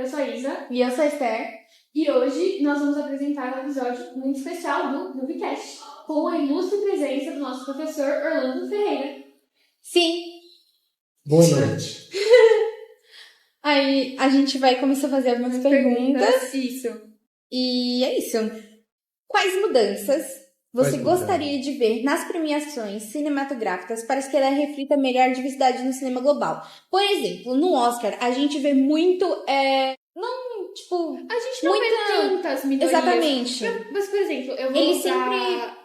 Eu sou a Isa. E eu sou a Esther. E hoje nós vamos apresentar um episódio muito especial do Movicast, com a ilustre presença do nosso professor Orlando Ferreira. Sim. Boa noite. Aí a gente vai começar a fazer algumas perguntas. Isso. E é isso. Quais mudanças você gostaria de ver nas premiações cinematográficas para que ela reflita melhor a diversidade no cinema global? Por exemplo, no Oscar, a gente vê muito... A gente não vê tantas minorias. Exatamente. Mas, por exemplo, eu vou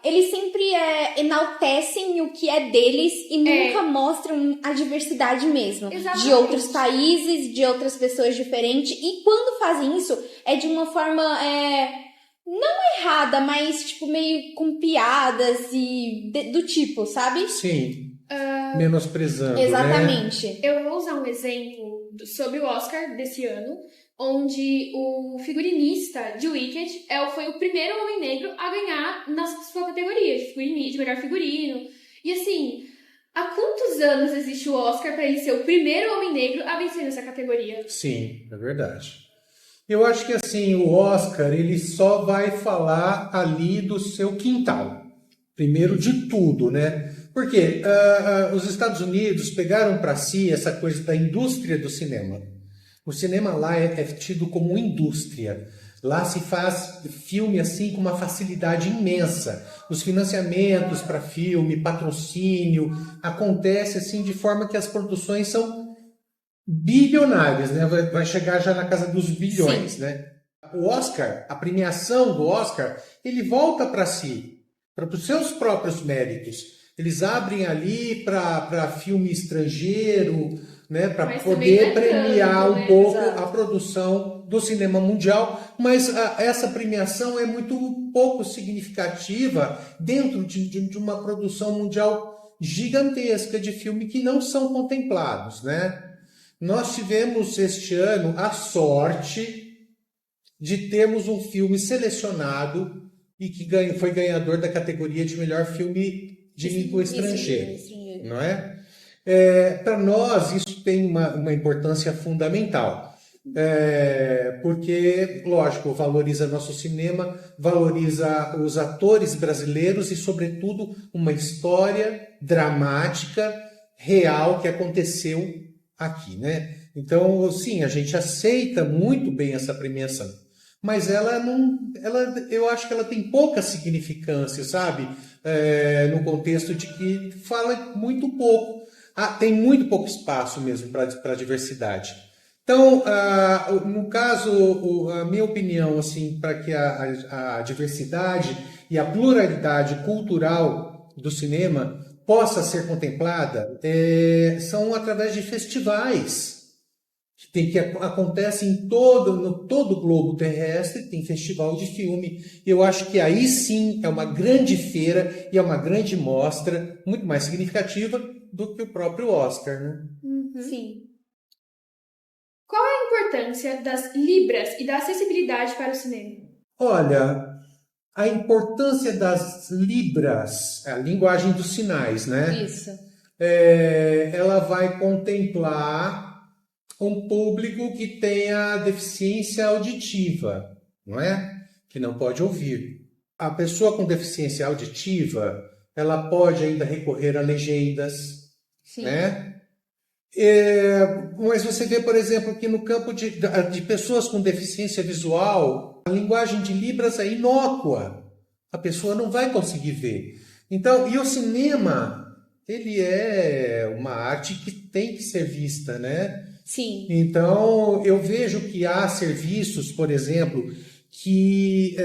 Eles sempre enaltecem o que é deles e nunca mostram a diversidade mesmo. Exatamente. De outros países, de outras pessoas diferentes. E quando fazem isso, é de uma forma... não errada, mas tipo meio com piadas e do tipo, sabe? Sim. Menosprezando, Exatamente. né? Eu vou usar um exemplo sobre o Oscar desse ano, onde o figurinista de Wicked foi o primeiro homem negro a ganhar na sua categoria de melhor figurino. E assim, há quantos anos existe o Oscar para ele ser o primeiro homem negro a vencer nessa categoria? Sim, é verdade. Eu acho que assim, o Oscar, ele só vai falar ali do seu quintal. Primeiro de tudo, né? Porque os Estados Unidos pegaram para si essa coisa da indústria do cinema. O cinema lá é tido como indústria. Lá se faz filme assim com uma facilidade imensa. Os financiamentos para filme, patrocínio, acontece assim de forma que as produções são bilionárias, né? Vai chegar já na casa dos bilhões, Sim. né? O Oscar, a premiação do Oscar, ele volta para si, para os seus próprios méritos. Eles abrem ali para filme estrangeiro, né, para poder premiar um pouco a produção do cinema mundial, mas essa premiação é muito pouco significativa dentro de uma produção mundial gigantesca de filme que não são contemplados, né? Nós tivemos este ano a sorte de termos um filme selecionado e que foi ganhador da categoria de melhor filme de língua estrangeira, não é? Para nós isso tem uma importância fundamental, porque, lógico, valoriza nosso cinema, valoriza os atores brasileiros e, sobretudo, uma história dramática, real que aconteceu aqui, né? Então, sim, a gente aceita muito bem essa premiação, mas eu acho que ela tem pouca significância, sabe? No contexto de que fala muito pouco, tem muito pouco espaço mesmo para a diversidade. Então, no caso, a minha opinião, assim, para que a diversidade e a pluralidade cultural do cinema possa ser contemplada, são através de festivais que acontece no todo o globo terrestre. Tem festival de filme. Eu acho que aí sim é uma grande feira e é uma grande mostra, muito mais significativa do que o próprio Oscar, né? Uhum. Sim. Qual é a importância das libras e da acessibilidade para o cinema? Olha, a importância das libras, a linguagem dos sinais, né? Isso. Ela vai contemplar um público que tenha deficiência auditiva, não é? Que não pode ouvir. A pessoa com deficiência auditiva, ela pode ainda recorrer a legendas, Sim. né? Mas você vê, por exemplo, que no campo de pessoas com deficiência visual, a linguagem de Libras é inócua. A pessoa não vai conseguir ver. Então, e o cinema, ele é uma arte que tem que ser vista, né? Sim. Então, eu vejo que há serviços, por exemplo, que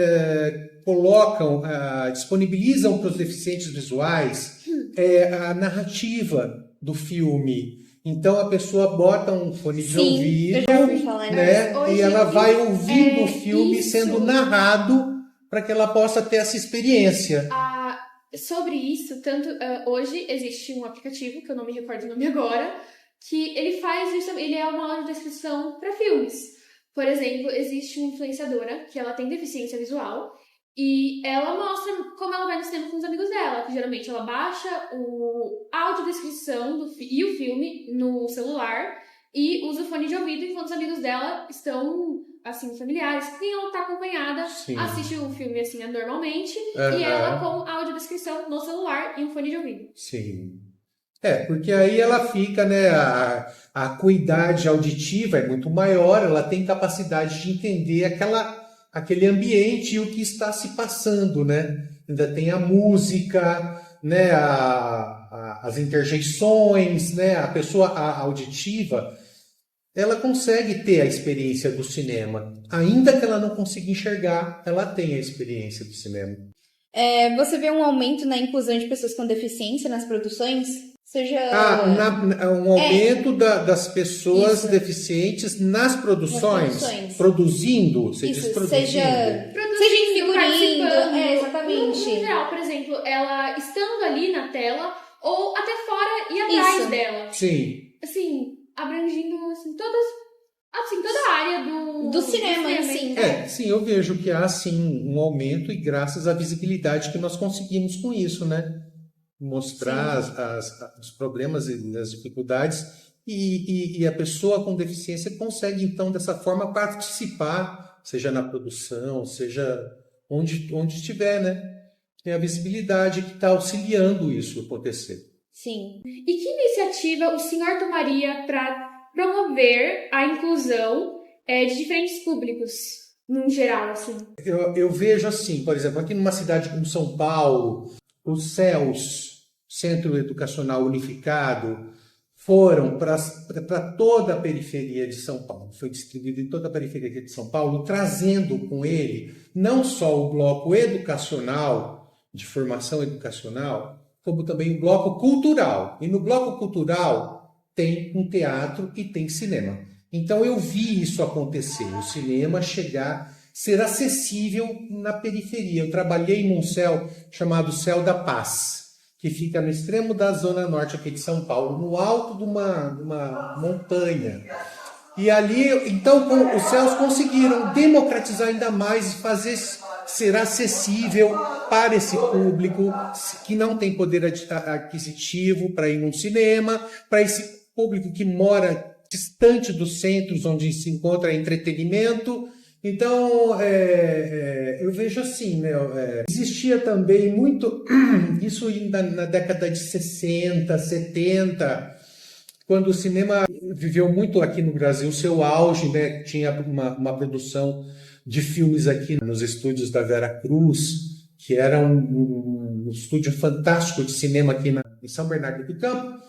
disponibilizam para os deficientes visuais a narrativa do filme. Então, a pessoa bota um fone de ouvido, eu já ouvi falar né, Hoje, e ela vai ouvindo o filme isso. sendo narrado para que ela possa ter essa experiência. Sobre isso, hoje existe um aplicativo, que eu não me recordo o nome agora, que ele faz isso, ele é uma audiodescrição para filmes. Por exemplo, existe uma influenciadora que ela tem deficiência visual e ela mostra como ela vai no cinema com os amigos dela, que geralmente ela baixa a audiodescrição e o filme no celular e usa fone de ouvido enquanto os amigos dela estão, assim, familiares. Quem ela tá acompanhada, Sim. assiste o filme, assim, normalmente, Aham. e ela com audiodescrição no celular e um fone de ouvido. Sim. Porque aí ela fica, né? A acuidade auditiva é muito maior, ela tem capacidade de entender aquele ambiente e o que está se passando, né? Ainda tem a música, né? As interjeições, né? A pessoa auditiva, ela consegue ter a experiência do cinema. Ainda que ela não consiga enxergar, ela tem a experiência do cinema. Você vê um aumento na inclusão de pessoas com deficiência nas produções? Seja... Um aumento das pessoas Isso. deficientes nas produções. Produzindo, você diz Isso, produzindo. seja em figurino, participando. exatamente. No geral, por exemplo, ela estando ali na tela ou até fora e atrás Isso. dela. Sim. Assim, abrangindo assim, toda a área Do cinema em si. Sim, eu vejo que há sim um aumento e graças à visibilidade que nós conseguimos com isso, né? Mostrar os problemas e as dificuldades e a pessoa com deficiência consegue então dessa forma participar, seja na produção, seja onde estiver, né? Tem a visibilidade que está auxiliando isso acontecer. Sim. E que iniciativa o senhor tomaria para promover a inclusão de diferentes públicos, no geral, assim? Eu vejo assim, por exemplo, aqui numa cidade como São Paulo, os CEUs, Centro Educacional Unificado, foram para toda a periferia de São Paulo. Foi distribuído em toda a periferia de São Paulo, trazendo com ele não só o bloco educacional, de formação educacional, como também o bloco cultural. E no bloco cultural tem um teatro e tem cinema. Então eu vi isso acontecer, o cinema ser acessível na periferia. Eu trabalhei num céu chamado Céu da Paz, que fica no extremo da zona norte aqui de São Paulo, no alto de uma montanha. E ali, então, os céus conseguiram democratizar ainda mais e fazer ser acessível para esse público que não tem poder aquisitivo para ir num cinema, para esse público que mora distante dos centros onde se encontra entretenimento. Então, eu vejo assim, né? Existia também muito, isso ainda na década de 60, 70, quando o cinema viveu muito aqui no Brasil, seu auge, né? Tinha uma produção de filmes aqui nos estúdios da Vera Cruz, que era um estúdio fantástico de cinema aqui em São Bernardo do Campo.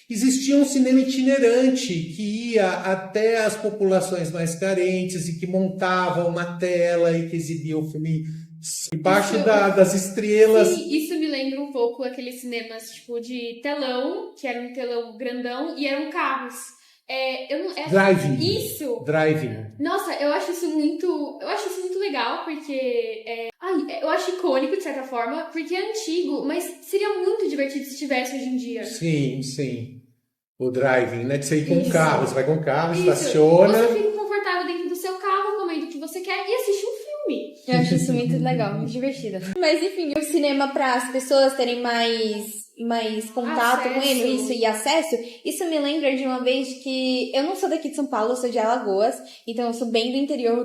Existia um cinema itinerante que ia até as populações mais carentes e que montava uma tela e que exibia o filme embaixo das estrelas. Sim, isso me lembra um pouco aqueles cinemas tipo de telão, que era um telão grandão e eram carros. Drive-in. Isso! Drive-in. Nossa, eu acho isso muito legal, porque eu acho icônico, de certa forma, porque é antigo, mas seria muito divertido se tivesse hoje em dia. Sim, sim. O driving, né? De você ir com o carro. Você vai com o carro, Isso. estaciona. Você fica confortável dentro do seu carro, comendo o que você quer e assiste um filme. Eu acho isso muito legal, muito divertido. Mas enfim, o cinema para as pessoas terem mais contato com ele, isso, e acesso, isso me lembra de uma vez que eu não sou daqui de São Paulo, eu sou de Alagoas, então eu sou bem do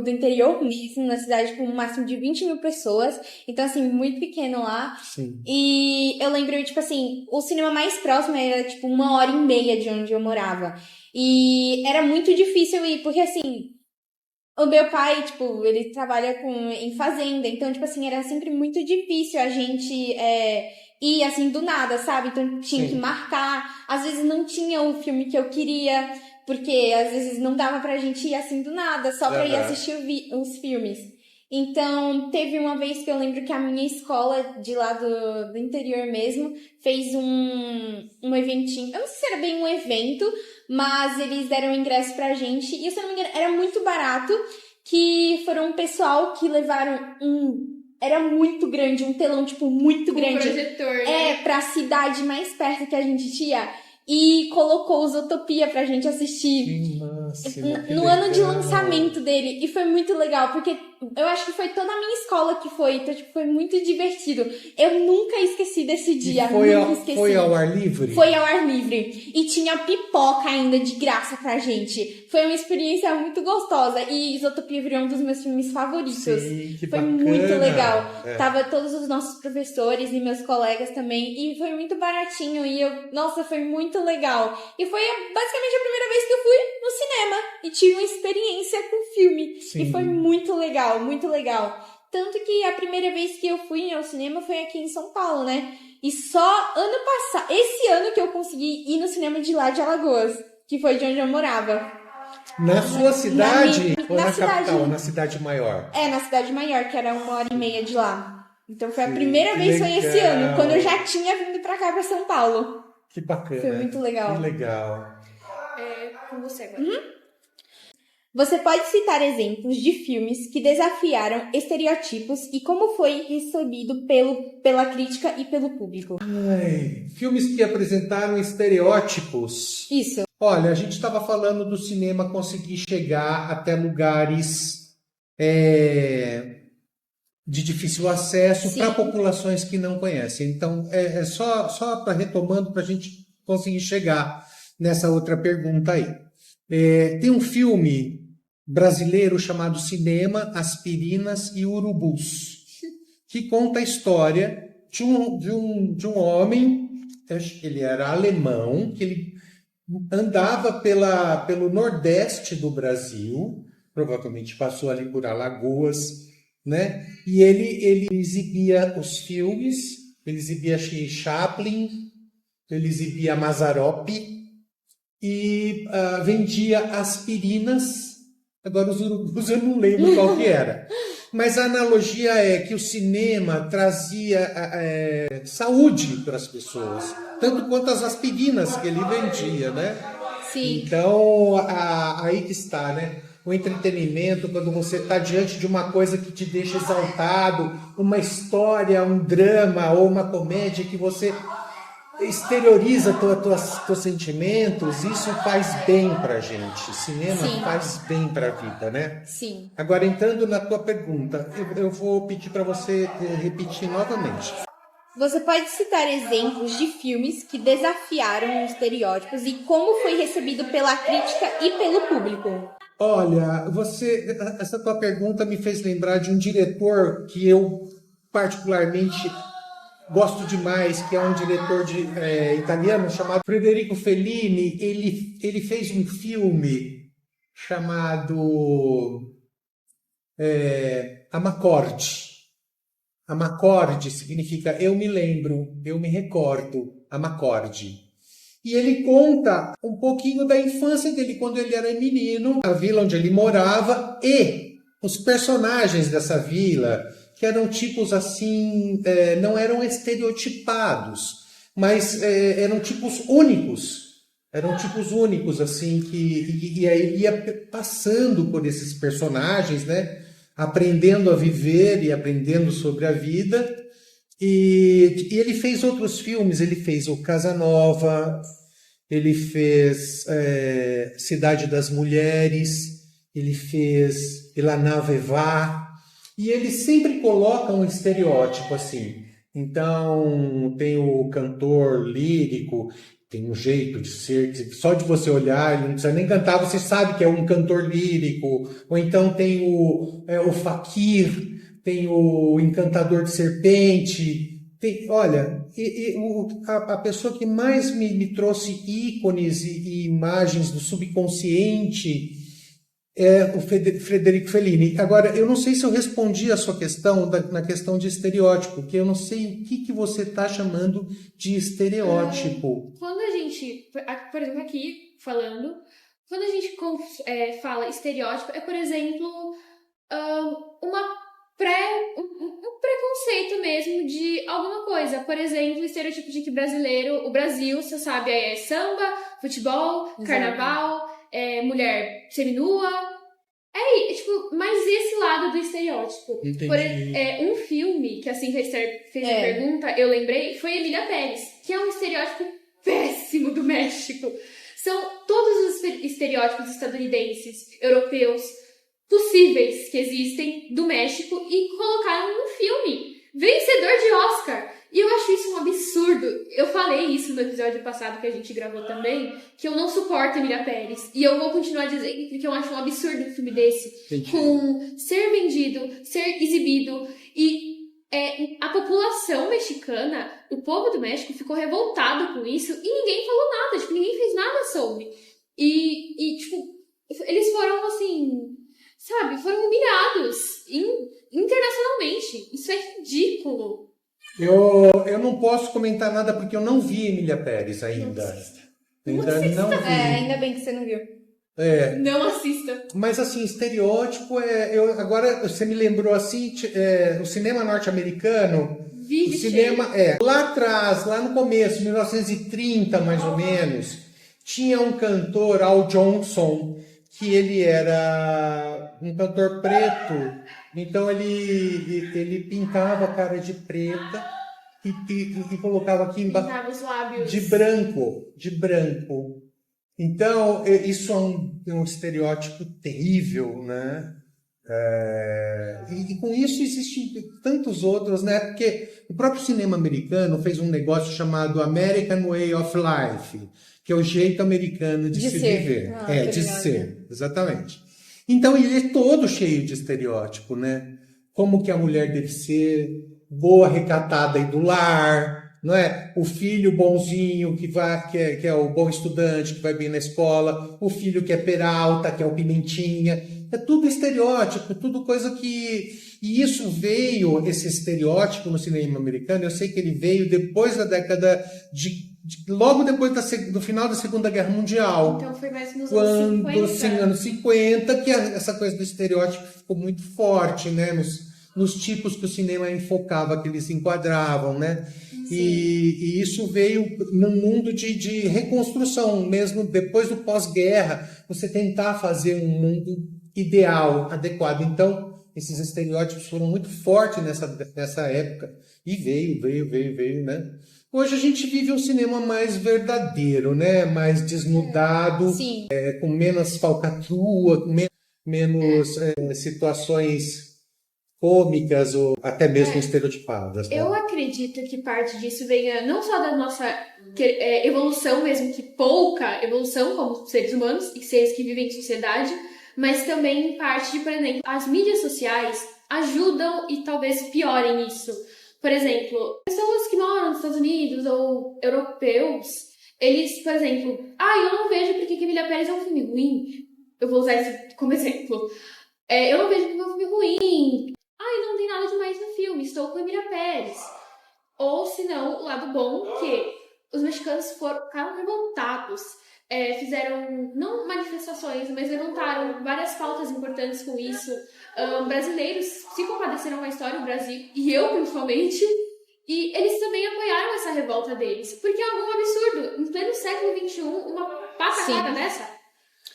interior mesmo, na cidade com um máximo de 20 mil pessoas, então assim, muito pequeno lá. Sim. E eu lembro, tipo assim, o cinema mais próximo era tipo 1h30 de onde eu morava, e era muito difícil ir, porque assim, o meu pai, tipo, ele trabalha em fazenda, então, tipo assim, era sempre muito difícil a gente ir, assim, do nada, sabe? Então, tinha que marcar. Às vezes não tinha o filme que eu queria, porque às vezes não dava pra gente ir, assim, do nada, só pra ir assistir os filmes. Então, teve uma vez que eu lembro que a minha escola, de lá do interior mesmo, fez um eventinho. Eu não sei se era bem um evento, mas eles deram ingresso pra gente. E, se eu não me engano, era muito barato, que foram um pessoal que levaram era muito grande, um telão, tipo, muito grande. Um projetor, né? Pra cidade mais perto que a gente tinha. E colocou os Utopia pra gente assistir. Que massa, No ano de lançamento dele. E foi muito legal, porque Eu acho que foi toda a minha escola que foi, então, tipo, foi muito divertido. Eu nunca esqueci desse dia, nunca esqueci. Foi ao ar livre? Foi ao ar livre. E tinha pipoca ainda de graça pra gente. Foi uma experiência muito gostosa. E Isotopia virou um dos meus filmes favoritos. Sim, que foi bacana. muito legal. Tava todos os nossos professores e meus colegas também. E foi muito baratinho. E nossa, foi muito legal. E foi basicamente a primeira vez que eu fui no cinema. E tive uma experiência com o filme. Sim. E foi muito legal, muito legal. Tanto que a primeira vez que eu fui ao cinema foi aqui em São Paulo, né? E só esse ano que eu consegui ir no cinema de lá de Alagoas, que foi de onde eu morava. Na sua cidade ou na cidade, capital, na cidade maior? Na cidade maior, que era 1h30 de lá. Então foi a Sim, primeira vez, foi esse legal. ano, quando eu já tinha vindo pra cá, pra São Paulo. Que bacana. Foi muito legal. Que legal. Com você agora. Você pode citar exemplos de filmes que desafiaram estereotipos e como foi recebido pela crítica e pelo público? Filmes que apresentaram estereótipos. Isso. Olha, a gente estava falando do cinema conseguir chegar até lugares de difícil acesso para populações que não conhecem. Então, só para retomando, para a gente conseguir chegar nessa outra pergunta aí. Tem um filme brasileiro chamado Cinema, Aspirinas e Urubus, que conta a história de um homem, acho que ele era alemão, que ele andava pelo Nordeste do Brasil, provavelmente passou ali por Alagoas, né? E ele exibia os filmes, ele exibia Chaplin, ele exibia Mazzaropi e vendia aspirinas. Agora os urubus eu não lembro qual que era. Mas a analogia é que o cinema trazia saúde para as pessoas, tanto quanto as aspirinas que ele vendia, né? Sim. Então, aí que está, né? O entretenimento, quando você está diante de uma coisa que te deixa exaltado, uma história, um drama ou uma comédia que você exterioriza teus sentimentos, isso faz bem pra gente. Cinema faz bem pra vida, né? Sim. Agora, entrando na tua pergunta, eu vou pedir para você repetir novamente. Você pode citar exemplos de filmes que desafiaram os estereótipos e como foi recebido pela crítica e pelo público? Olha, essa tua pergunta me fez lembrar de um diretor que eu particularmente gosto demais, que é um diretor italiano chamado Federico Fellini. Ele fez um filme chamado Amacorde. Amacorde significa eu me lembro, eu me recordo, Amacorde. E ele conta um pouquinho da infância dele, quando ele era menino, a vila onde ele morava e os personagens dessa vila, que eram tipos assim, não eram estereotipados, mas eram tipos únicos. Eram tipos únicos, assim, e aí ele ia passando por esses personagens, né? Aprendendo a viver e aprendendo sobre a vida. E ele fez outros filmes, ele fez o Casanova, ele fez Cidade das Mulheres, ele fez La Nave Va, e ele sempre coloca um estereótipo assim. Então, tem o cantor lírico, tem um jeito de ser, só de você olhar, ele não precisa nem cantar, você sabe que é um cantor lírico. Ou então tem o faquir, tem o encantador de serpente. Olha, a pessoa que mais me trouxe ícones e imagens do subconsciente é o Federico Fellini. Agora, eu não sei se eu respondi a sua questão na questão de estereótipo, porque eu não sei o que você está chamando de estereótipo. Quando a gente, por exemplo, aqui falando, quando a gente fala estereótipo, por exemplo, um preconceito mesmo de alguma coisa. Por exemplo, o estereotipo de que o Brasil, você sabe, é samba, futebol, Exato. Carnaval, mulher seminua. Mas esse lado do estereótipo. Entendi. Um filme que assim que a Esther fez a pergunta, eu lembrei, foi Emília Pérez, que é um estereótipo péssimo do México. São todos os estereótipos estadunidenses, europeus, possíveis que existem do México e colocaram num filme. Vencedor de Oscar. E eu acho isso um absurdo. Eu falei isso no episódio passado que a gente gravou também, que eu não suporto Emília Pérez. E eu vou continuar dizendo que eu acho um absurdo um filme desse. Entendi. Com ser vendido, ser exibido. E a população mexicana, o povo do México ficou revoltado com isso e ninguém falou nada. Tipo, ninguém fez nada sobre. E tipo, eles foram assim, sabe, foram humilhados internacionalmente. Isso é ridículo. Eu não posso comentar nada porque eu não vi Emília Pérez ainda. Ainda não vi. Ainda bem que você não viu. Não assista. Mas assim, estereótipo agora você me lembrou assim, o cinema norte-americano, o cinema lá atrás, lá no começo, 1930 mais ou menos, tinha um cantor, Al Johnson, que ele era um cantor preto. Então ele pintava a cara de preta e colocava aqui embaixo Pintava os lábios. de branco. Então, isso é um estereótipo terrível, né? E com isso existem tantos outros, né? Porque o próprio cinema americano fez um negócio chamado American Way of Life, que é o jeito americano de se viver. De ser, exatamente. Então, ele é todo cheio de estereótipo, né? Como que a mulher deve ser, boa, recatada e do lar, não é? O filho bonzinho que é o bom estudante, que vai bem na escola, o filho que é peralta, que é o pimentinha, é tudo estereótipo, tudo coisa que... E isso veio, esse estereótipo no cinema americano, eu sei que ele veio depois da década logo depois do final da Segunda Guerra Mundial. Então foi mais nos anos 50, que essa coisa do estereótipo ficou muito forte, né? Nos tipos que o cinema enfocava, que eles enquadravam, né? E isso veio num mundo de reconstrução, mesmo depois do pós-guerra, você tentar fazer um mundo ideal, adequado. Então, esses estereótipos foram muito fortes nessa época. E veio, né? Hoje a gente vive um cinema mais verdadeiro, né? Mais desnudado, com menos falcatrua, com menos situações cômicas ou até mesmo estereotipadas. Né? Eu acredito que parte disso venha não só da nossa evolução, mesmo que pouca evolução como seres humanos e seres que vivem em sociedade, mas também parte de, por exemplo, as mídias sociais ajudam e talvez piorem isso. Por exemplo, pessoas que moram nos Estados Unidos ou europeus, eles, por exemplo, eu não vejo porque que Emília Pérez é um filme ruim. Eu vou usar isso como exemplo. Eu não vejo porque é um filme ruim. Não tem nada demais no filme, estou com Emília Pérez. Ou, se não, o lado bom, que os mexicanos ficaram revoltados. Fizeram, não manifestações, mas levantaram várias pautas importantes com isso. Brasileiros se compadeceram com a história do Brasil, e eu principalmente, e eles também apoiaram essa revolta deles. Porque é algo absurdo. Em pleno século XXI, uma patacada dessa...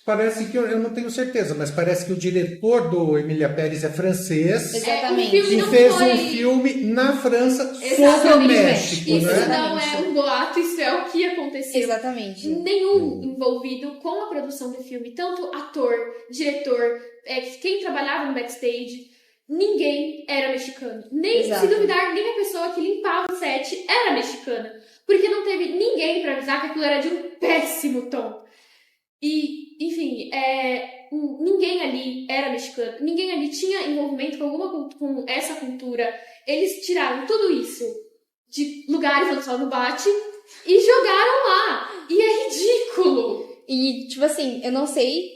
Parece que, eu não tenho certeza, mas parece que o diretor do Emília Pérez é francês. Exatamente. E fez um filme na França sobre o México. Isso né? não é um boato, isso é o que aconteceu. Exatamente. Nenhum envolvido com a produção do filme, tanto ator, diretor, quem trabalhava no backstage, ninguém era mexicano. Se duvidar, nem a pessoa que limpava o set era mexicana. Porque não teve ninguém pra avisar que aquilo era de um péssimo tom. E, enfim, ninguém ali era mexicano, ninguém ali tinha envolvimento com essa cultura. Eles tiraram tudo isso de lugares onde só não bate e jogaram lá. E é ridículo. E, tipo assim, eu não sei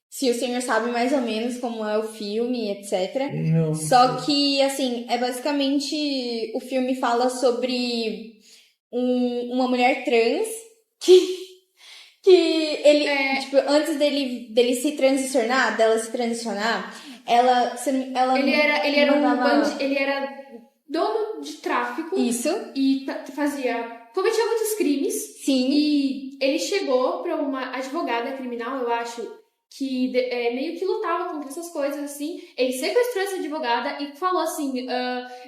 se o senhor sabe mais ou menos como é o filme, etc. Não. Só que, assim, basicamente o filme fala sobre uma mulher trans que ele, tipo, antes dele se transicionar, ele era dono de tráfico. Isso. E cometia muitos crimes. Sim. E ele chegou pra uma advogada criminal, eu acho, que meio que lutava contra essas coisas, assim. Ele sequestrou essa advogada e falou assim,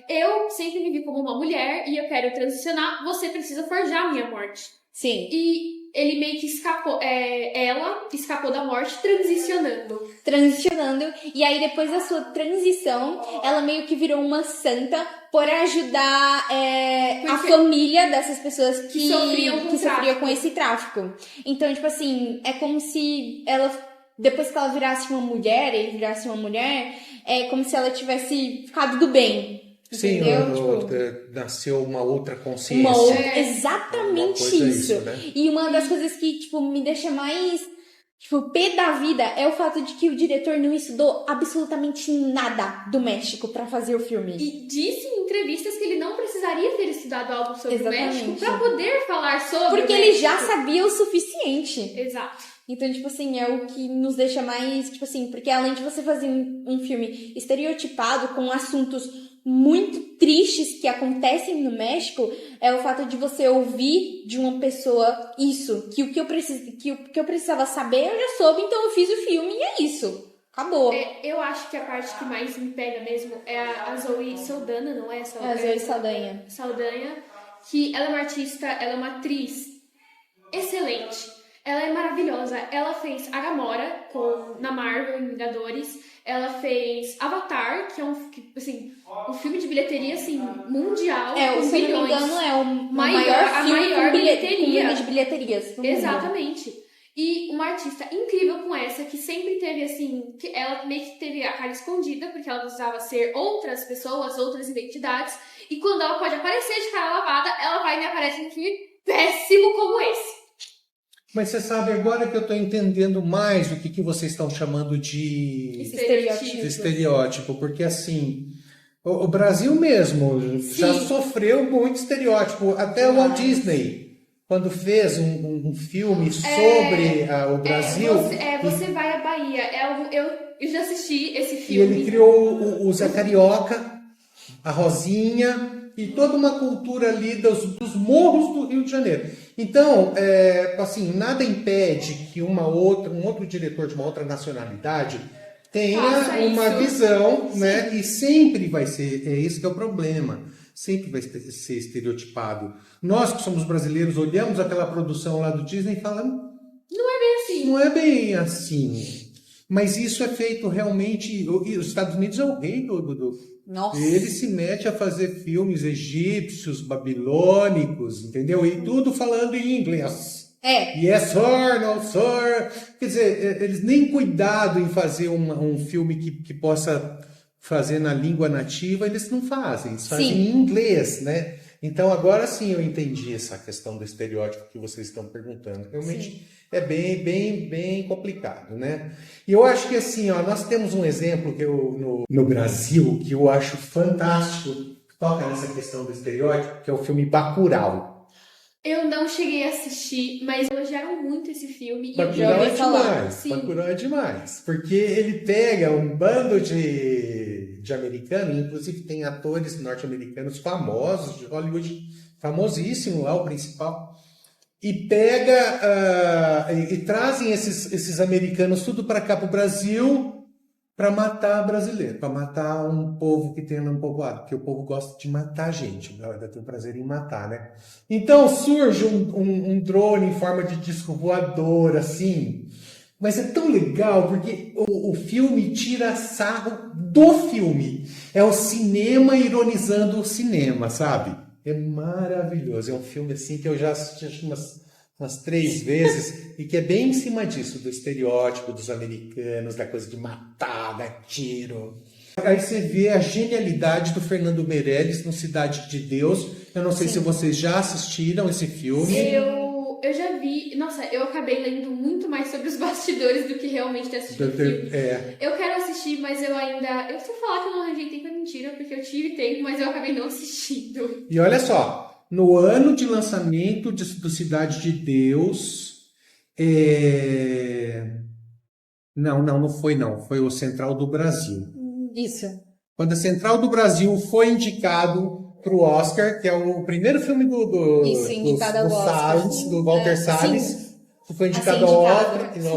eu sempre me vi como uma mulher e eu quero transicionar, você precisa forjar a minha morte. Sim. E ele meio que escapou, ela escapou da morte transicionando, e aí depois da sua transição, ela meio que virou uma santa por ajudar a família dessas pessoas que sofriam com esse tráfico. Então, tipo assim, é como se ela, depois que ela virasse uma mulher, é como se ela tivesse ficado do bem. Sim, nasceu uma outra consciência. Exatamente isso. Né? E uma das coisas que, tipo, me deixa mais, tipo, pé da vida é o fato de que o diretor não estudou absolutamente nada do México pra fazer o filme. E disse em entrevistas que ele não precisaria ter estudado algo sobre o México pra poder falar sobre porque o ele México. já sabia o suficiente. Exato. Então, tipo assim, é o que nos deixa mais, tipo assim, porque além de você fazer um filme estereotipado com assuntos muito tristes que acontecem no México, é o fato de você ouvir de uma pessoa isso, que o que eu precisava saber eu já soube, então eu fiz o filme e é isso. Acabou. Eu acho que a parte que mais me pega mesmo é a Zoe Saldana, não é? A Zoe Saldanha. Saldanha, que ela é uma artista, ela é uma atriz excelente. Ela é maravilhosa. Ela fez a Gamora na Marvel, em Vingadores. Ela fez Avatar, que é um filme de bilheteria assim, mundial. Se eu não me engano, é o maior filme com bilheteria de bilheterias. Exatamente. E uma artista incrível com essa, que sempre teve assim, que ela meio que teve a cara escondida, porque ela precisava ser outras pessoas, outras identidades. E quando ela pode aparecer de cara lavada, ela vai e me aparece num filme péssimo como esse. Mas você sabe, agora que eu estou entendendo mais o que vocês estão chamando de estereótipo, porque assim, o Brasil mesmo já sofreu muito estereótipo, até o Walt Disney, quando fez um filme sobre o Brasil. Você vai à Bahia, eu já assisti esse filme. E ele criou o Zé Carioca, a Rosinha e toda uma cultura ali dos morros do Rio de Janeiro. Então, assim, nada impede que um outro diretor de uma outra nacionalidade tenha uma visão, né? E sempre vai ser, esse que é o problema, sempre vai ser estereotipado. Nós que somos brasileiros olhamos aquela produção lá do Disney e falamos, não é bem assim. Não é bem assim. Mas isso é feito realmente, os Estados Unidos é o rei Nossa. Ele se mete a fazer filmes egípcios, babilônicos, entendeu? E tudo falando em inglês. Yes, sir, no, sir. Quer dizer, eles nem cuidado em fazer um filme que possa fazer na língua nativa, eles não fazem. Eles fazem em inglês, né? Então, agora sim eu entendi essa questão do estereótipo que vocês estão perguntando. Realmente é bem complicado, né? E eu acho que assim, nós temos um exemplo que no Brasil que eu acho fantástico, que toca nessa questão do estereótipo, que é o filme Bacurau. Eu não cheguei a assistir, mas elogiaram muito esse filme. Bacurau é demais. Bacurau é demais. Porque ele pega um bando de americanos, inclusive tem atores norte-americanos famosos, de Hollywood, famosíssimo lá, o principal, e pega e trazem esses americanos tudo para cá, para o Brasil, para matar brasileiro, para matar um povo que tem um povoado, porque o povo gosta de matar gente, tem prazer em matar, né? Então surge um drone em forma de disco voador, assim, mas é tão legal porque o filme tira sarro do filme, é o cinema ironizando o cinema, sabe? É maravilhoso, é um filme assim que eu já assisti acho, umas 3 vezes e que é bem em cima disso, do estereótipo dos americanos, da coisa de matar, dar tiro. Aí você vê a genialidade do Fernando Meirelles no Cidade de Deus. Eu não sei se vocês já assistiram esse filme. Eu já vi. Nossa, eu acabei lendo muito mais sobre os bastidores do que realmente ter assistido o filme. Eu quero assistir, mas eu ainda... Eu preciso falar que eu não arranjei tempo, é mentira, porque eu tive tempo, mas eu acabei não assistindo. E olha só, no ano de lançamento do Cidade de Deus... Não foi não. Foi o Central do Brasil. Isso. Quando a Central do Brasil foi indicado para o Oscar, que é o primeiro filme do Walter Salles, que foi indicado ao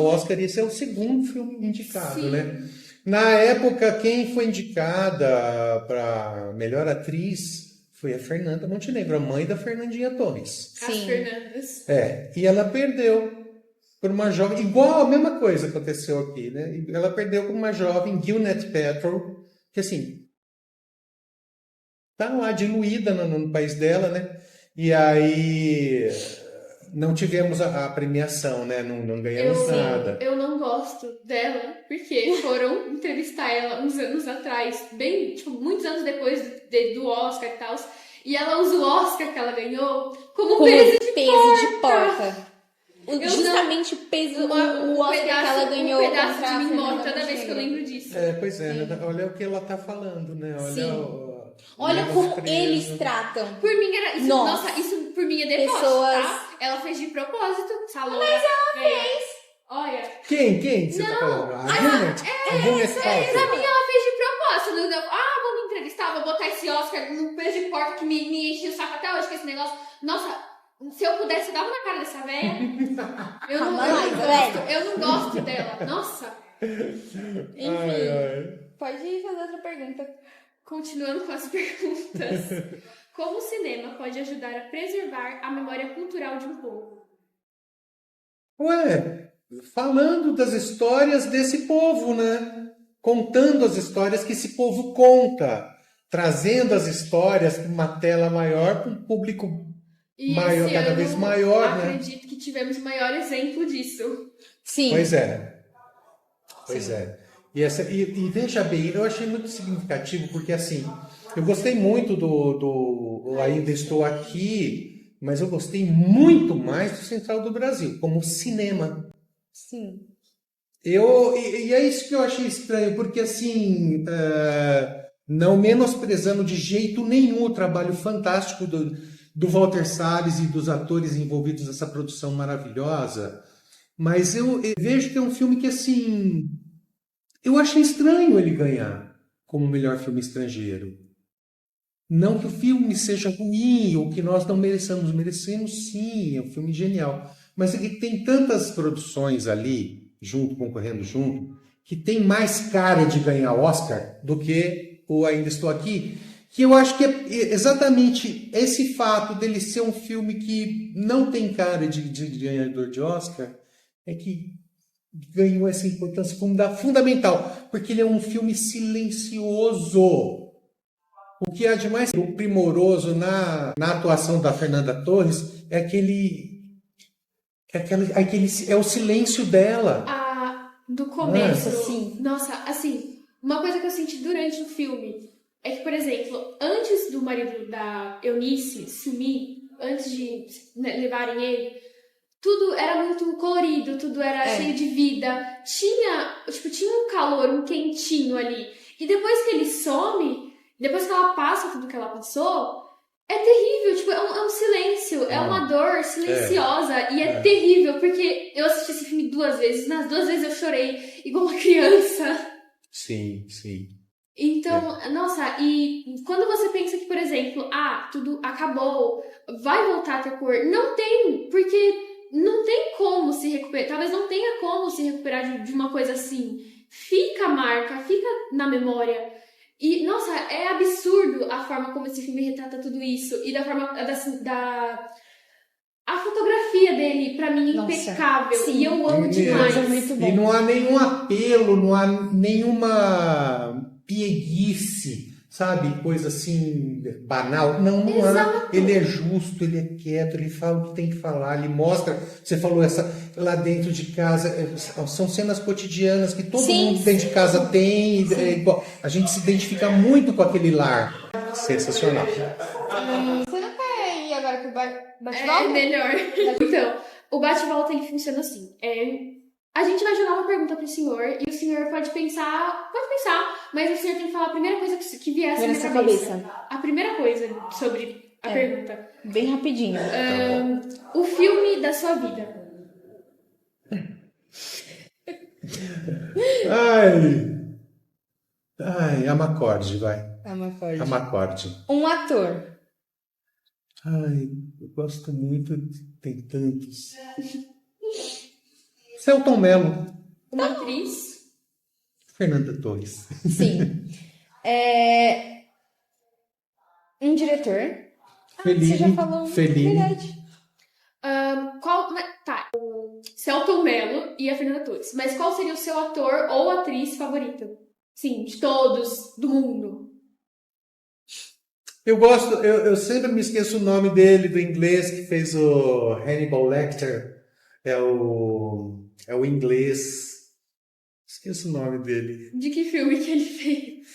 Oscar, e esse é o segundo filme indicado, né? Na época, quem foi indicada para melhor atriz Foi a Fernanda Montenegro, a mãe da Fernandinha Torres. As Sim. Fernandas. E ela perdeu por uma jovem, igual a mesma coisa aconteceu aqui, né? Ela perdeu por uma jovem, Gwyneth Paltrow, que assim, tá lá diluída no país dela, né? E aí não tivemos a premiação, né? Não ganhamos nada. Eu não gosto dela, porque foram entrevistar ela uns anos atrás, bem, tipo, muitos anos depois do Oscar e tal, e ela usa o Oscar que ela ganhou como peso de porta. Justamente o peso, um o Oscar que ela ganhou um pedaço contra a de mim morre Fernanda toda vez que eu Montenegro. lembro disso. Pois é, né? Olha o que ela tá falando, né? Olha, Sim. Olha como eles tratam. Por mim era isso, nossa, isso por mim é depósito, pessoas... tá? Ela fez de propósito, essa loura. Mas ela fez. Olha. Quem você tá falando? A Gwyneth? A Gwyneth Paltrow. Pra mim ela fez de propósito. Vou me entrevistar, vou botar esse Oscar no peso de porta que me enche o saco até hoje com esse negócio. Nossa, se eu pudesse, eu dava na cara dessa velha. Eu não gosto dela. Nossa. Enfim, pode fazer outra pergunta. Continuando com as perguntas. Como o cinema pode ajudar a preservar a memória cultural de um povo? Falando das histórias desse povo, né? Contando as histórias que esse povo conta. Trazendo as histórias para uma tela maior, para um público maior, cada vez maior, né? Acredito que tivemos o maior exemplo disso. Sim. Pois é. E veja bem, eu achei muito significativo, porque assim, eu gostei muito do Ainda Estou Aqui, mas eu gostei muito mais do Central do Brasil, como cinema. Sim. E é isso que eu achei estranho, porque assim, não menosprezando de jeito nenhum o trabalho fantástico do Walter Salles e dos atores envolvidos nessa produção maravilhosa, mas eu vejo que é um filme que assim, eu achei estranho ele ganhar como melhor filme estrangeiro. Não que o filme seja ruim ou que nós não merecemos sim, é um filme genial, mas ele tem tantas produções ali concorrendo junto, que tem mais cara de ganhar Oscar do que o Ainda Estou Aqui, que eu acho que é exatamente esse fato dele ser um filme que não tem cara de ganhador de Oscar, é que ganhou essa importância fundamental, porque ele é um filme silencioso. O que há de mais primoroso na atuação da Fernanda Torres é é o silêncio dela. Do começo, assim. Nossa, assim, uma coisa que eu senti durante o filme é que, por exemplo, antes do marido da Eunice sumir, antes de levarem ele, tudo era muito colorido, tudo era cheio de vida. Tinha um calor, um quentinho ali. E depois que ele some, depois que ela passa tudo que ela passou, é terrível, é um silêncio, é uma dor silenciosa e é terrível, porque eu assisti esse filme 2 vezes, nas 2 vezes eu chorei igual uma criança. Sim. Então, nossa, e quando você pensa que, por exemplo, tudo acabou, vai voltar a ter cor, não tem, porque não tem como se recuperar, talvez não tenha como se recuperar de uma coisa assim. Fica a marca, fica na memória. E, nossa, é absurdo a forma como esse filme retrata tudo isso. E da forma a fotografia dele, pra mim, é impecável. Sim. E eu amo demais. É muito bom. E não há nenhum apelo, não há nenhuma pieguice, sabe? Coisa assim, banal. Não há. Ele é justo, ele é quieto, ele fala o que tem que falar, ele mostra. Você falou lá dentro de casa, são cenas cotidianas que todo mundo dentro de casa tem. A gente se identifica muito com aquele lar. Sensacional. Você não quer ir agora pro bate-volta? É melhor. Então, o bate-volta ele funciona assim. A gente vai jogar uma pergunta pro senhor e o senhor pode pensar, mas o senhor tem que falar a primeira coisa que vier assim na sua cabeça. A primeira coisa sobre a pergunta. Bem rapidinho. O filme da sua vida. Ai, Amacorde, vai. Amacorde. Um ator. Ai, eu gosto muito, tem tantos. Selton Mello. Uma atriz. Fernanda Torres. Sim. Um diretor. Fellini, Você já falou. Fellini. Verdade. Tá. Celton Mello e a Fernanda Torres. Mas qual seria o seu ator ou atriz favorito? Sim, de todos, do mundo. Eu gosto, eu sempre me esqueço o nome dele, do inglês, que fez o Hannibal Lecter. É o inglês. Esqueço o nome dele. De que filme que ele fez?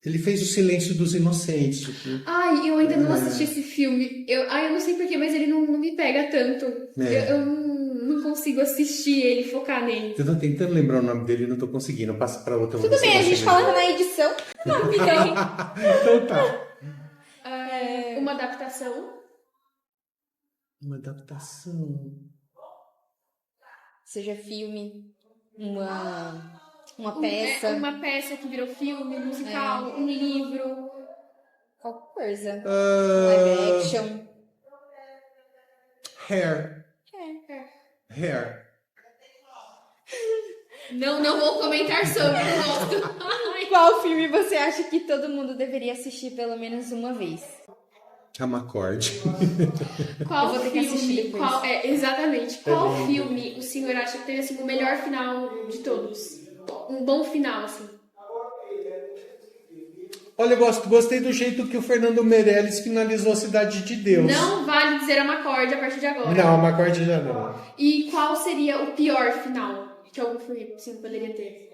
Ele fez O Silêncio dos Inocentes. Ai, eu ainda não assisti esse filme. Eu não sei porquê, mas ele não me pega tanto. Eu não consigo assistir ele, focar nele. Eu tô tentando lembrar o nome dele e não tô conseguindo. Passa pra outra. Tudo bem, a gente coloca na edição. Então tá. Uma adaptação. Uma adaptação. Seja filme, uma peça, Uma peça que virou filme, musical, um livro. qualquer coisa. Live action. Hair. Não vou comentar sobre, eu gosto. Ai. Qual filme você acha que todo mundo deveria assistir pelo menos uma vez? Ramacorde. Qual Eu vou ter que assistir filme? depois. Exatamente. Qual filme o senhor acha que teve assim, o melhor final de todos? Um bom final, assim. Olha, eu gostei do jeito que o Fernando Meirelles finalizou Cidade de Deus. Não vale dizer Ramacorde a partir de agora. Não, Ramacorde já não. E qual seria o pior final que algum filme assim, poderia ter?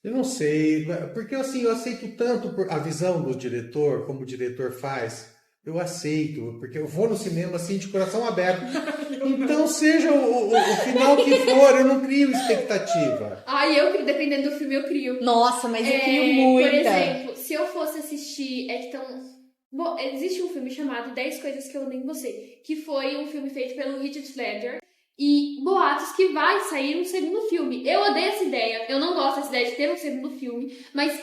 Eu não sei, porque assim, eu aceito tanto a visão do diretor, como o diretor faz, eu aceito, porque eu vou no cinema assim de coração aberto. Então, seja o final que for, eu não crio expectativa. Dependendo do filme, eu crio. Nossa, mas eu crio muita. Por exemplo, se eu fosse assistir. Bom, existe um filme chamado 10 Coisas que Eu Odeio em Você, que foi um filme feito pelo Heath Ledger. E boatos que vai sair um segundo filme. Eu odeio essa ideia. Eu não gosto dessa ideia de ter um segundo filme. Mas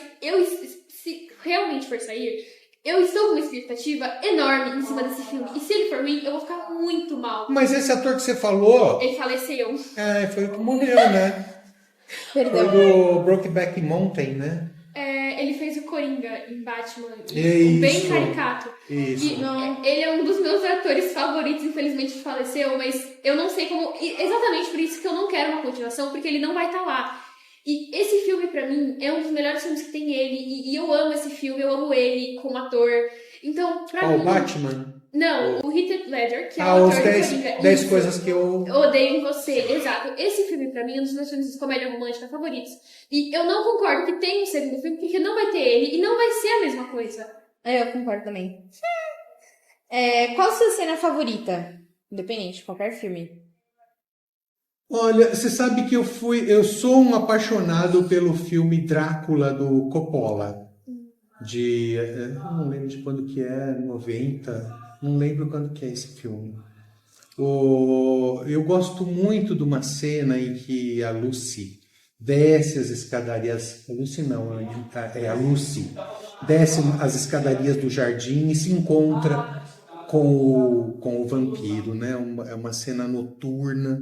se realmente for sair, eu estou com uma expectativa enorme em cima desse filme. E se ele for ruim, eu vou ficar muito mal. Mas esse ator que você falou, Ele faleceu. foi o que morreu, né? Perdão. Foi do Brokeback Mountain, né? Ele fez o Coringa em Batman. Isso. Bem caricato. Isso. E ele é um dos meus atores favoritos, infelizmente faleceu, mas eu não sei como. Exatamente por isso que eu não quero uma continuação, porque ele não vai estar lá. E esse filme, pra mim, é um dos melhores filmes que tem ele. E eu amo esse filme, eu amo ele como ator. Então, pra mim. O Batman? Não, o Heath Ledger, que é o os ator do Coringa. 10 Isso. coisas que eu Odeio em Você, exato. Esse filme, pra mim, é um dos meus filmes de comédia romântica favoritos. E eu não concordo que tenha um segundo filme, porque não vai ter ele e não vai ser a mesma coisa. Eu concordo também. Qual a sua cena favorita? Independente de qualquer filme. Olha, você sabe que eu sou um apaixonado pelo filme Drácula do Coppola. Eu não lembro de quando que é, 90, não lembro quando que é esse filme. Eu gosto muito de uma cena em que a Lucy desce as escadarias, a Lucy não, é a Lucy, desce as escadarias do jardim e se encontra com o vampiro, né? É uma cena noturna.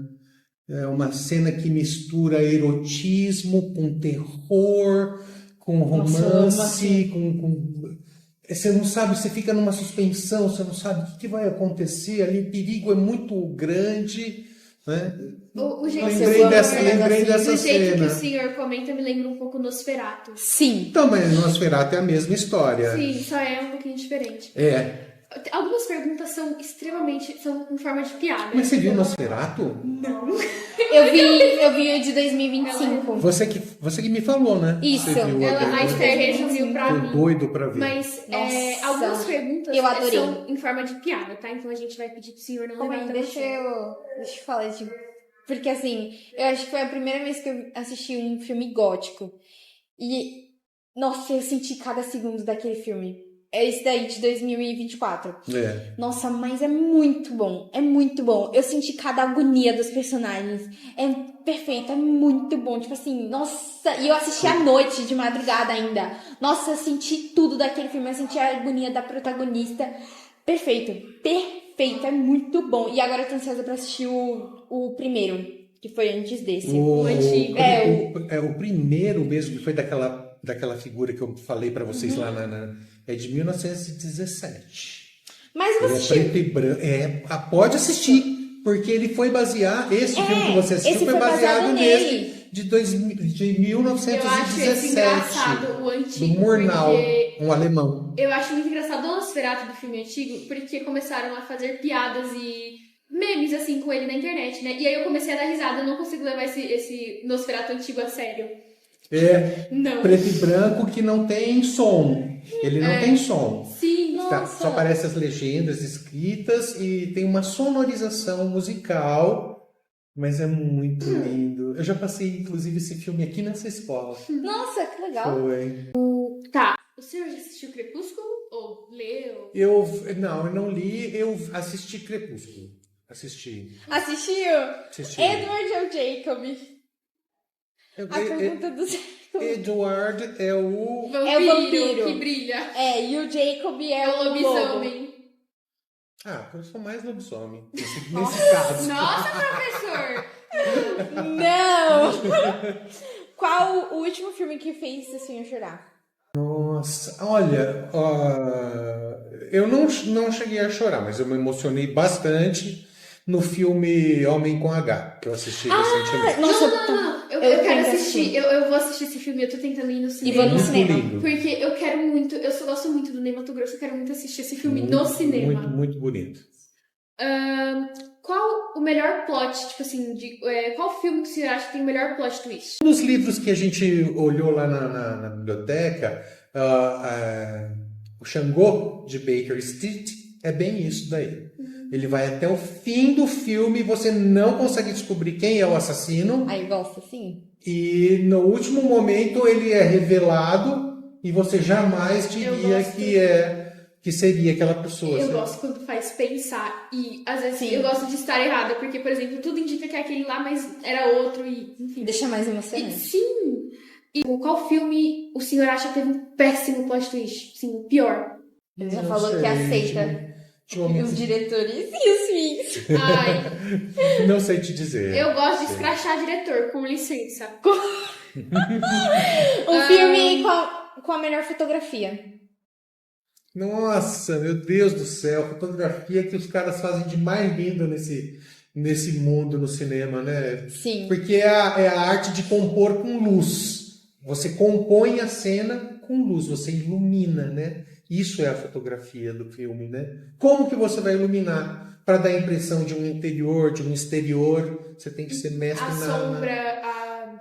É uma cena que mistura erotismo com terror, com romance, Você não sabe, você fica numa suspensão, você não sabe o que vai acontecer ali, o perigo é muito grande, né? O jeito Lembrei dessa do jeito que cena. o senhor comenta me lembra um pouco Nosferatu. Sim. Também, Nosferatu é a mesma história. Sim, só é um pouquinho diferente. Algumas perguntas são em forma de piada. Mas você viu Nosferatu? Não. Eu vi o de 2025. Você que me falou, né? Isso. Você viu A Esther resumiu pra Tô mim. doido pra ver. Mas Nossa. algumas perguntas Eu adorei. são em forma de piada, tá? Então a gente vai pedir pro senhor não levar tanto Deixa eu falar de... Porque assim, eu acho que foi a primeira vez que eu assisti um filme gótico. E, nossa, eu senti cada segundo daquele filme. É esse daí de 2024. Nossa, mas é muito bom. É muito bom. Eu senti cada agonia dos personagens. É perfeito, é muito bom. Tipo assim, nossa. E eu assisti à noite, de madrugada ainda. Nossa, eu senti tudo daquele filme. Eu senti a agonia da protagonista. Perfeito. Perfeito, é muito bom. E agora eu tô ansiosa pra assistir o primeiro, que foi antes desse. O antigo. O primeiro mesmo, que foi daquela daquela figura que eu falei para vocês lá é de 1917. Mas Ele você é assistiu. preto e branco. Pode assistir, porque ele foi baseado. Esse filme que você assistiu esse foi foi baseado baseado nesse nele. de Eu acho esse 1917. engraçado, o Do antigo, Murnau, porque um alemão. eu acho muito engraçado o Nosferatu do filme antigo, porque começaram a fazer piadas e memes, assim, com ele na internet, né? E aí eu comecei a dar risada, eu não consigo levar esse Nosferatu antigo a sério. É Não. preto e branco que não tem som. Ele não tem som. Sim. Tá, só aparecem as legendas escritas e tem uma sonorização musical, mas é muito lindo. Eu já passei, inclusive, esse filme aqui nessa escola. Nossa, que legal. Foi. Tá. O senhor já assistiu Crepúsculo? Ou leu? Eu não li, eu assisti Crepúsculo. Assistiu? Assistiu? Edward ou Jacob? A pergunta do Edward é o... vampiro. Que brilha. E o Jacob é o lobisomem. eu sou mais lobisomem, nesse caso. Nossa, professor! Não! Qual o último filme que fez o senhor chorar? Nossa, olha, eu não cheguei a chorar, mas eu me emocionei bastante no filme Homem com H, que eu assisti recentemente. Nossa, Não. Eu Eu quero tenho que assistir. Eu vou assistir esse filme, eu tô tentando ir no E cinema. vou no Muito cinema. lindo. Porque eu quero muito, eu só gosto muito do Ney Matogrosso, eu quero muito assistir esse filme no cinema. Muito, muito bonito. Qual o melhor plot, tipo assim, qual filme que você acha que tem o melhor plot twist? Nos livros que a gente olhou lá na biblioteca, o Xangô, de Baker Street, é bem isso daí. Ele vai até o fim do filme e você não consegue descobrir quem é o assassino. Aí gosta, sim. E no último momento ele é revelado e você jamais diria que seria aquela pessoa. Eu assim. gosto quando faz pensar e às vezes Sim. eu gosto de estar errada, porque, por exemplo, tudo indica que é aquele lá, mas era outro e, enfim. Deixa mais E, emocionante. sim! E qual filme o senhor acha que teve um péssimo plot twist? Sim, o pior. Ele já Não falou sei, que aceita os diretores e os filhos. Ai, Não sei te dizer. eu gosto de escrachar diretor, com licença. Um filme com a melhor fotografia. Nossa, meu Deus do céu, fotografia que os caras fazem de mais linda nesse mundo no cinema, né? Sim. Porque é a arte de compor com luz. Você compõe a cena com luz, você ilumina, né? Isso é a fotografia do filme, né? Como que você vai iluminar? Para dar a impressão de um interior, de um exterior, você tem que ser mestre A sombra,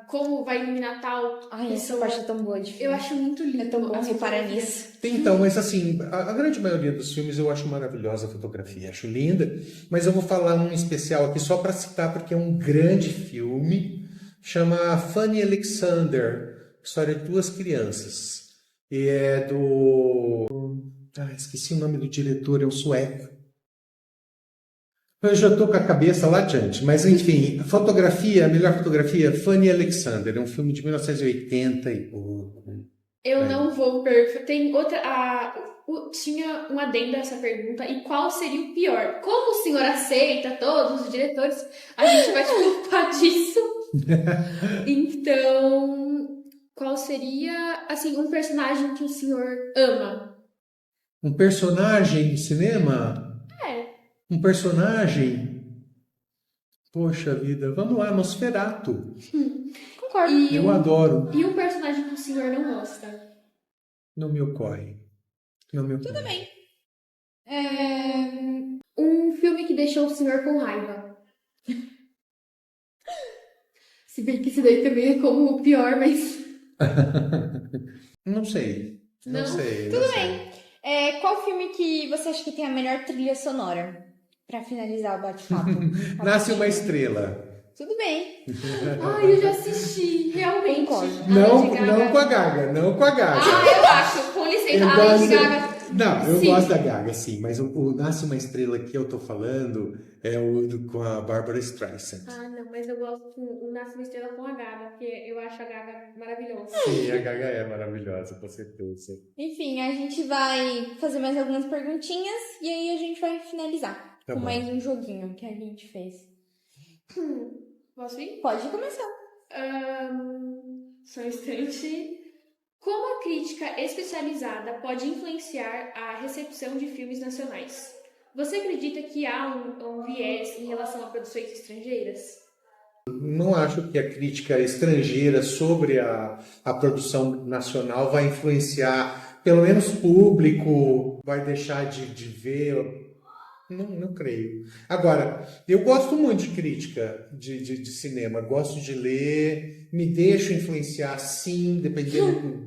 como vai iluminar tal Ai, essa pessoa. parte é tão boa de filme. Eu acho muito lindo. É tão bom as reparar fotografias. nisso. Então, mas assim, a grande maioria dos filmes eu acho maravilhosa a fotografia, acho linda, mas eu vou falar um especial aqui só para citar porque é um grande filme, chama Fanny Alexander, história de duas crianças, e é do... esqueci o nome do diretor, é o sueco. Eu já estou com a cabeça lá adiante, mas enfim, a melhor fotografia, Fanny Alexander, é um filme de 1980 e pouco. Eu não vou tem outra. Tinha um adendo a essa pergunta. E qual seria o pior? Como o senhor aceita todos os diretores, a gente vai te culpar disso. Então, qual seria, assim, um personagem que o senhor ama? Um personagem no cinema? Um personagem? Poxa vida, vamos lá, Nosferatu. Concordo. Eu adoro. E um personagem que o senhor não gosta? Não me ocorre. Tudo bem. Um filme que deixou o senhor com raiva. Se bem que esse daí também é como o pior, mas... Não sei. Não Não? sei. Tudo não sei. bem. Qual filme que você acha que tem a melhor trilha sonora? Pra finalizar o bate-papo. Nasce uma Estrela. Tudo bem. Ai, eu já assisti, realmente. Concordo. Não, Lady Gaga. não com a Gaga, não com a Gaga. Eu acho, com licença, a Lady Gaga. Não, eu Sim. gosto da Gaga, sim, mas o Nasce uma Estrela que eu tô falando é com a Barbara Streisand. Não, mas eu gosto do Nasce uma Estrela com a Gaga, porque eu acho a Gaga maravilhosa. Sim, a Gaga é maravilhosa, com certeza. Enfim, a gente vai fazer mais algumas perguntinhas e aí a gente vai finalizar Tá com bom. mais um joguinho que a gente fez. Posso ir? Pode começar. Só um instante. Como a crítica especializada pode influenciar a recepção de filmes nacionais? Você acredita que há um viés em relação a produções estrangeiras? Não acho que a crítica estrangeira sobre a produção nacional vai influenciar, pelo menos público, vai deixar de ver. Não creio. Agora, eu gosto muito de crítica de cinema, gosto de ler, me deixo influenciar sim,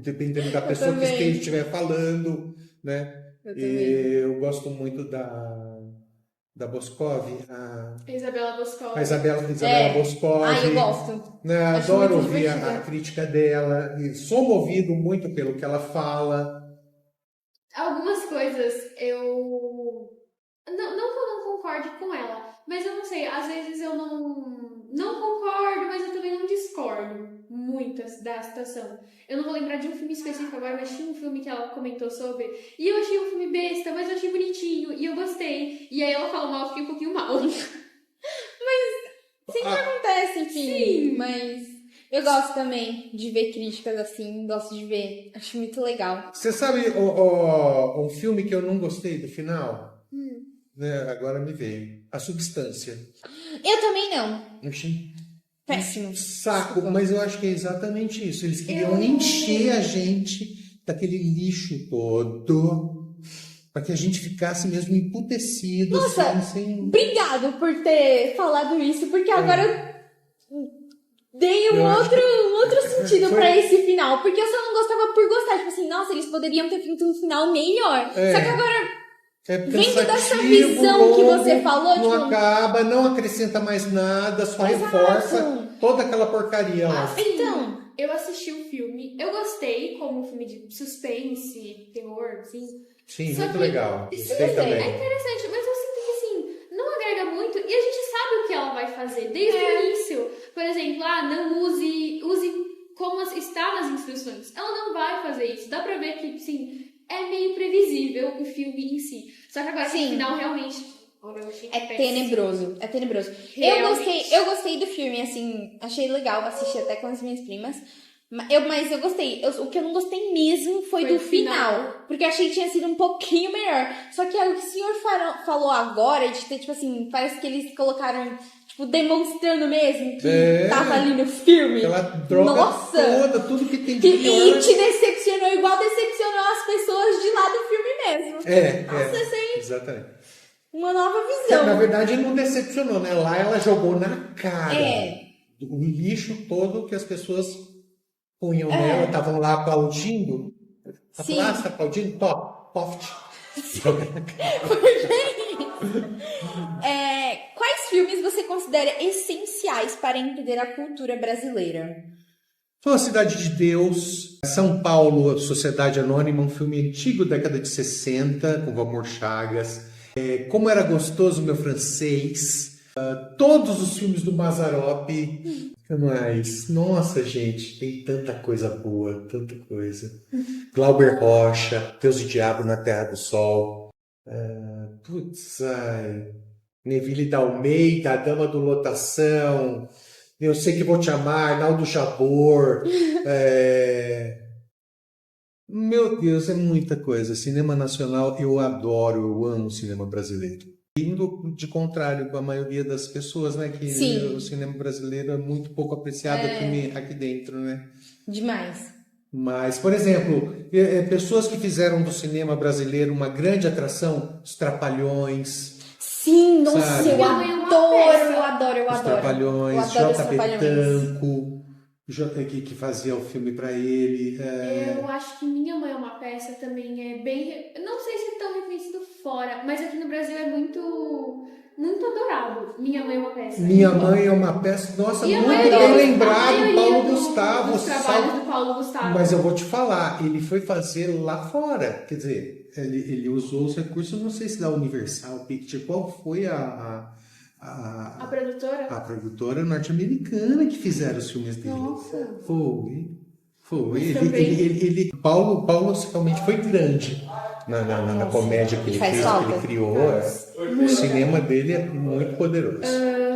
dependendo da pessoa que estiver falando, né? Eu gosto muito da Boscov, Isabela Boscov. a Isabela Boscov. Eu gosto. Né? Acho Adoro muito ouvir divertida. a crítica dela, e sou movido muito pelo que ela fala. Algumas coisas eu... Não que eu não concorde com ela, mas eu não sei, às vezes eu não concordo, mas eu também não discordo muitas da situação. Eu não vou lembrar de um filme específico agora, mas tinha um filme que ela comentou sobre, e eu achei um filme besta, mas eu achei bonitinho, e eu gostei. E aí ela falou mal, eu fiquei um pouquinho mal. Sempre acontece, enfim. Sim. Mas eu gosto também de ver críticas assim, gosto de ver. Acho muito legal. Você sabe um filme que eu não gostei do final? Né, agora me veio. A Substância. Eu também não. Eu achei Péssimo. saco, Desculpa. mas eu acho que é exatamente isso. Eles queriam encher a gente daquele lixo todo, para que a gente ficasse mesmo emputecido. Nossa, assim, sem... Obrigado por ter falado isso, porque agora eu dei um Eu acho outro sentido foi- pra esse final. Porque eu só não gostava por gostar. Tipo assim, nossa, eles poderiam ter feito um final melhor. Só que agora, É vendo dessa cansativo, visão que longo, você falou, não tipo... acaba, não acrescenta mais nada, só Exato. reforça toda aquela porcaria lá. Então, Eu assisti o filme, eu gostei como um filme de suspense, terror, assim. Sim, Só muito que- legal. Sim, Gostei é também. interessante, mas eu sinto que assim, não agrega muito e a gente sabe o que ela vai fazer desde o início. Por exemplo, não use como está nas instruções. Ela não vai fazer isso. Dá pra ver que, sim, é meio previsível o filme em si. Só que agora, Sim. no final, realmente... Olha, eu achei é péssimo. tenebroso. É tenebroso. Realmente. Eu gostei do filme, assim, achei legal, assisti até com as minhas primas. Mas eu gostei. O que eu não gostei mesmo foi do o final. Porque eu achei que tinha sido um pouquinho melhor. Só que o que o senhor falou agora, de ter, tipo assim, parece que eles colocaram, tipo, demonstrando mesmo que tava ali no filme. Aquela droga Nossa! toda, tudo que tem de E pior. te decepcionou igual decepcionou as pessoas de lá do filme mesmo. Nossa, isso aí, Exatamente. uma nova Na visão. verdade, não decepcionou, né? Lá ela jogou na cara É. o lixo todo que as pessoas punham nela, estavam lá aplaudindo. Sim. Lá, você tá aplaudindo? Top, poft. Joga na cara. Quais filmes você considera essenciais para entender a cultura brasileira? Foi a Cidade de Deus, São Paulo, Sociedade Anônima, um filme antigo, década de 60, com Valmor Chagas. Como Era Gostoso Meu Francês. Todos os filmes do Mazzaropi. Mas, nossa, gente, tem tanta coisa boa, tanta coisa. Glauber Rocha, Deus e Diabo na Terra do Sol. Neville da Almeida, A Dama do Lotação. Eu Sei Que Vou Te Amar, Arnaldo Jabor. Meu Deus, é muita coisa. Cinema nacional eu adoro, eu amo o cinema brasileiro. Indo de contrário com a maioria das pessoas, né? Que Sim. o cinema brasileiro é muito pouco apreciado aqui dentro, né? Demais. Mas, por exemplo, pessoas que fizeram do cinema brasileiro uma grande atração, os Trapalhões, Sim, nossa, Sabe? eu Minha mãe é uma adoro, peça. eu adoro, eu os adoro. Trapalhões, Eu adoro os J.B. Trapalhões. Tanco, que fazia o filme para ele. Eu acho que Minha Mãe é uma Peça também é bem... Não sei se é tão reconhecido fora, mas aqui no Brasil é muito adorado. Minha Mãe é uma Peça. Minha Mãe é uma peça, nossa, E a muito maioria- bem a lembrado, maioria Paulo Gustavo. Dos trabalhos do Paulo Gustavo. Mas eu vou te falar, ele foi fazer lá fora, quer dizer, ele usou os recursos, não sei se da Universal Pictures, qual foi A produtora? a produtora norte-americana que fizeram os filmes dele. Nossa. Foi. Mas também- Paulo realmente foi grande na comédia que ele Faz fez, falta. que ele criou. O cinema dele é muito poderoso.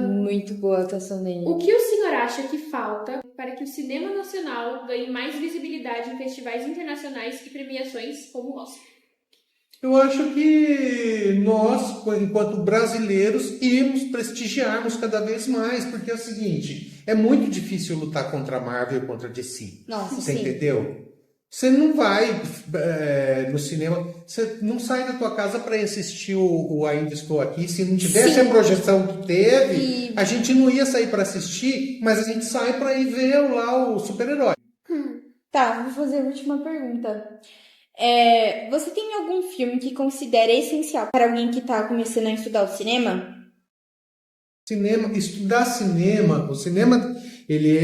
Muito boa a atuação dele. O que o senhor senhor acha que falta para que o cinema nacional ganhe mais visibilidade em festivais internacionais e premiações como o Oscar? Eu acho que nós, enquanto brasileiros, íamos prestigiarmos cada vez mais, porque é o seguinte, é muito difícil lutar contra a Marvel e contra a DC. Nossa, Você sim. entendeu? Você não vai no cinema, você não sai da tua casa para assistir o Ainda Estou Aqui. Se não tivesse Sim. a projeção que teve, E- a gente não ia sair para assistir, mas a gente sai para ir ver lá o super-herói. Tá, vou fazer a última pergunta. Você tem algum filme que considera essencial para alguém que tá começando a estudar o cinema? Cinema, estudar cinema, o cinema ele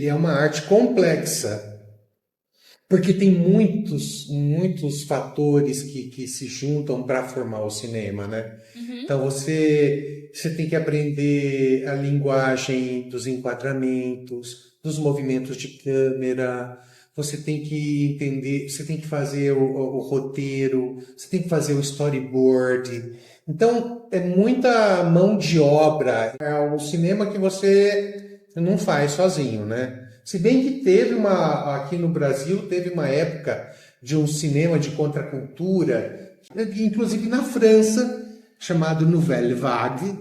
é uma arte complexa, porque tem muitos fatores que se juntam para formar o cinema, né? Então você tem que aprender a linguagem dos enquadramentos, dos movimentos de câmera, você tem que entender, você tem que fazer o roteiro, você tem que fazer o storyboard. Então é muita mão de obra, é um cinema que você não faz sozinho, né? Se bem que aqui no Brasil, teve uma época de um cinema de contracultura, inclusive na França, chamado Nouvelle Vague,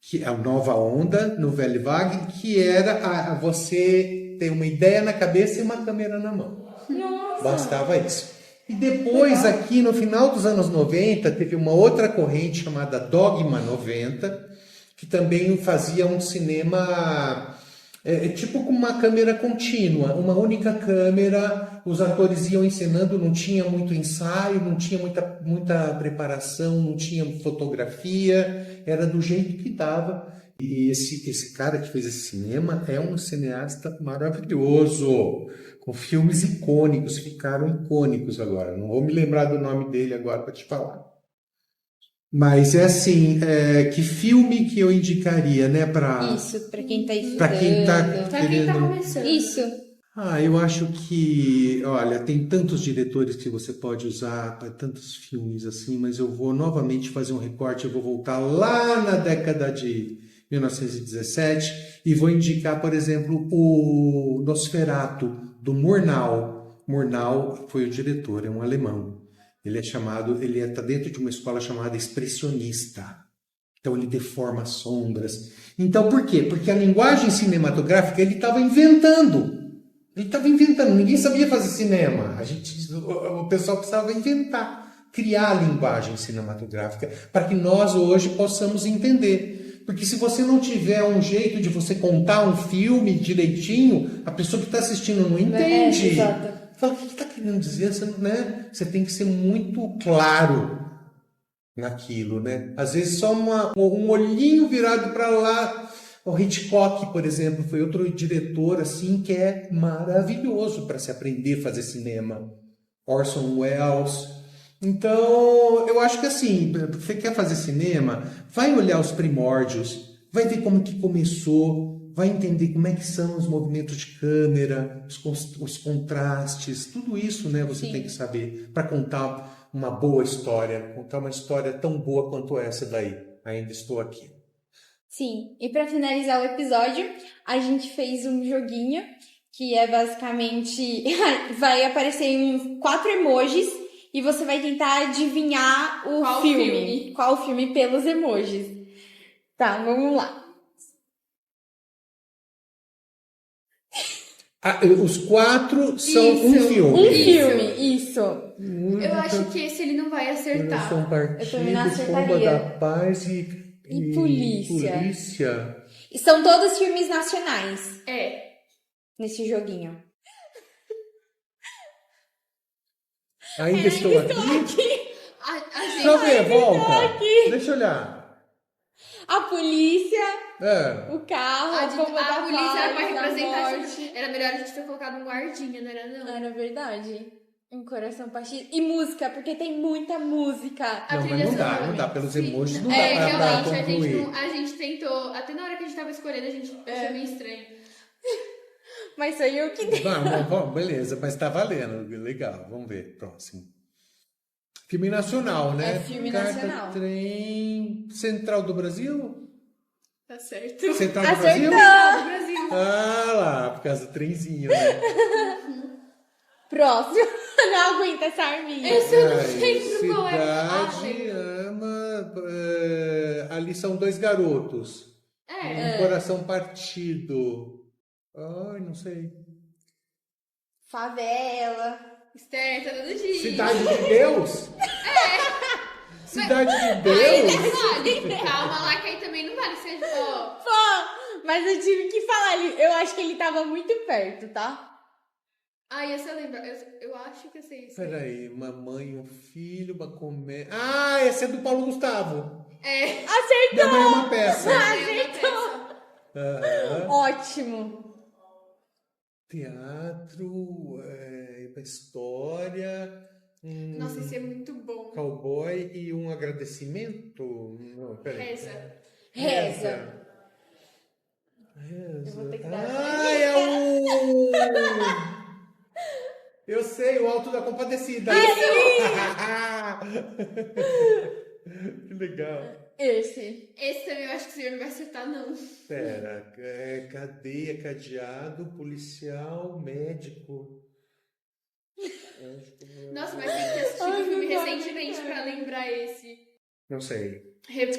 que é a nova onda, Nouvelle Vague, que era você ter uma ideia na cabeça e uma câmera na mão. Nossa! Bastava isso. E depois, aqui no final dos anos 90, teve uma outra corrente chamada Dogma 90, que também fazia um cinema tipo com uma câmera contínua, uma única câmera, os atores iam encenando, não tinha muito ensaio, não tinha muita preparação, não tinha fotografia, era do jeito que dava. E esse cara que fez esse cinema é um cineasta maravilhoso, com filmes icônicos, ficaram icônicos agora. Não vou me lembrar do nome dele agora para te falar. Mas é assim, que filme que eu indicaria, né, Isso, pra quem tá estudando. para quem tá Pra quem tá querendo... começando. Isso. Eu acho que, olha, tem tantos diretores que você pode usar para tantos filmes assim, mas eu vou novamente fazer um recorte, eu vou voltar lá na década de 1917 e vou indicar, por exemplo, o Nosferatu, do Murnau. Murnau foi o diretor, é um alemão. Ele está dentro de uma escola chamada expressionista. Então ele deforma sombras. Então por quê? Porque a linguagem cinematográfica ele estava inventando. Ninguém sabia fazer cinema. O pessoal precisava inventar, criar a linguagem cinematográfica para que nós hoje possamos entender. Porque se você não tiver um jeito de você contar um filme direitinho, a pessoa que está assistindo não entende. Exato. Fala, o que está querendo dizer? Você tem que ser muito claro naquilo, né? Às vezes só um olhinho virado para lá. O Hitchcock, por exemplo, foi outro diretor assim que é maravilhoso para se aprender a fazer cinema. Orson Welles. Então, eu acho que assim, você quer fazer cinema, vai olhar os primórdios, vai ver como que começou, vai entender como é que são os movimentos de câmera, os contrastes, tudo isso, né, você tem que saber para contar uma boa história, contar uma história tão boa quanto essa daí. Ainda estou aqui. Sim, e para finalizar o episódio, a gente fez um joguinho que é basicamente vai aparecer uns 4 emojis e você vai tentar adivinhar Qual filme. Qual filme pelos emojis. Tá, vamos lá. Os 4 são um Isso. filme. Um Isso. filme, isso. Eu acho que esse ele não vai acertar. São Eu também não Partido, Pomba acertaria. da Paz E Polícia. Polícia. E são todos filmes nacionais É. nesse joguinho. Ainda estou aqui. A Deixa eu gente... ver, volta. Deixa eu olhar. A polícia, o A, carro, a de- bomba a da polícia era pra paz, da representar. morte. Era melhor a gente ter colocado um guardinha, não era não? Era verdade. Um coração partido. E música, porque tem muita música. A Não, trilha mas sonora. não dá. Pelos Sim. emojis não É, dá pra realmente, a gente, concluir. a gente tentou. Até na hora que a gente tava escolhendo, a gente achou meio estranho. Mas foi o que deu. Vamos, beleza, mas tá valendo. Legal, vamos ver. Próximo. Filme nacional, né? É filme Carta, nacional. Trem Central do Brasil? Tá certo. Central do Acertou! Brasil? Central do Brasil. Ah lá, por causa do trenzinho, né? Próximo. Não aguenta essa arminha. Esse eu não Ai, lembro qual é. Cidade ama. Ali são dois garotos. Um coração partido. Ai, não sei. Favela. Esther, tá dando dica. Cidade de Deus? Cidade de Aí Deus? não vale. Calma lá, que aí também não vale. Seja, ó. Pô, mas eu tive que falar ali. Eu acho que ele tava muito perto, tá? Esse eu lembro. Eu acho que eu sei isso. Peraí, uma mãe, um filho, uma comédia. Ah, esse é do Paulo Gustavo. Acertou! Minha mãe é uma peça. Acertou. Aham. Ótimo. Teatro, história, Nossa, esse é muito bom. cowboy e um agradecimento. Não, peraí. Reza. Reza. Eu vou ter que dar Ah, é o... Eu sei, o Alto da Compadecida. Que legal. Esse. Esse também eu acho que o senhor não vai acertar, não. Pera, cadeia, cadeado, policial, médico. Nossa, mas tem que assistir o filme recentemente pra lembrar esse. Não sei.